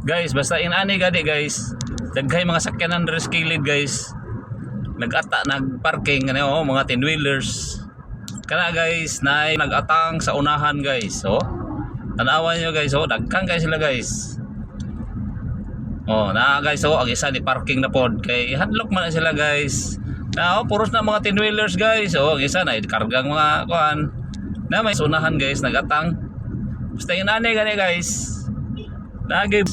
Guys, basta inani gadi guys. Daghay mga sakyanan diri sa kilid guys. Nagparking ano mga 10 wheelers. Kana guys, nagatang sa unahan guys. So, tanawan nyo guys, dagkan guys sila guys. Na guys, ang isa ni parking na pod kay hadlock man na sila guys. Puros na mga 10 wheelers guys. Ang isa na kargang mga kuan. Na may unahan guys, nagatang. Basta inani gani guys. Lagi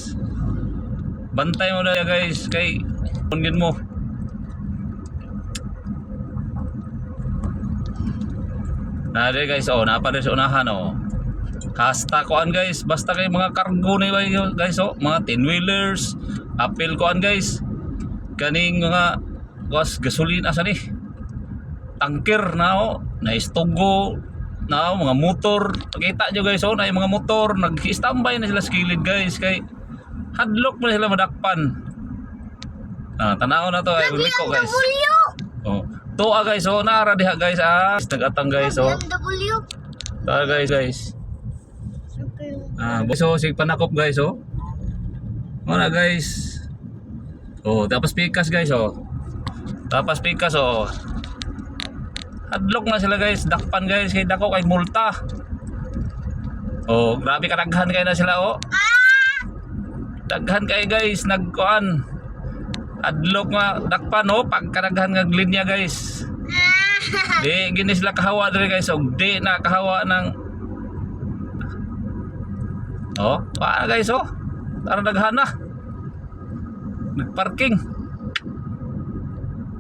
bantay mo na guys kay pungin mo. Nade guys, napa rin sa unahan Hasta kuan guys, basta kay mga cargo na guys mga 10 wheelers, apil kuan guys. Kaning mga gasolina sa ni. Tanker na naistugo na mga motor. Pakita nyo guys, na yung mga motor nag-standby na sila sa kilid guys kay hadlock mo na sila madakpan. Tanaw na to ay buliko guys. Tuwa guys, naara diha guys, nagatang guys, Tara guys. Sig panakop guys, Wala guys. Tapos pikas guys, Tapos pikas, Hadlock na sila guys, dakpan guys, kay dako kay multa. Grabe kadaghan kay na sila, Daghan kay guys, nagkuan. Adlock nga dakpan pagkaraghan nga linya guys. Di gini sila kahawa diri guys, di na kahawa ng wala guys, tara daghan na. Nagparking.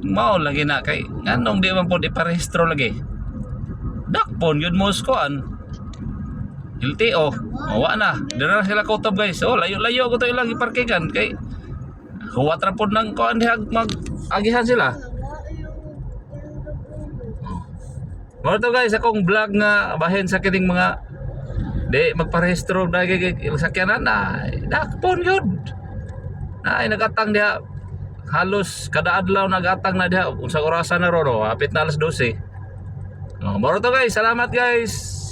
Mao lagi na kay nganong di man pod iparehistro lagi. Dakpon yun mo skuan. LTO. Wa na. Dira sila kutob guys. Layo-layo ko to ilang iparkingan kay huwat ra pod nang kuan diha mag-agihan sila. Mo to guys, akong vlog nga bahin sa kining mga di magparehistro dagi sakyanan dakpon yun. Nagatang diha halos kada adlaw nagatang na diha sa orasan na ro, hapit na alas 12. Mo to guys, salamat guys.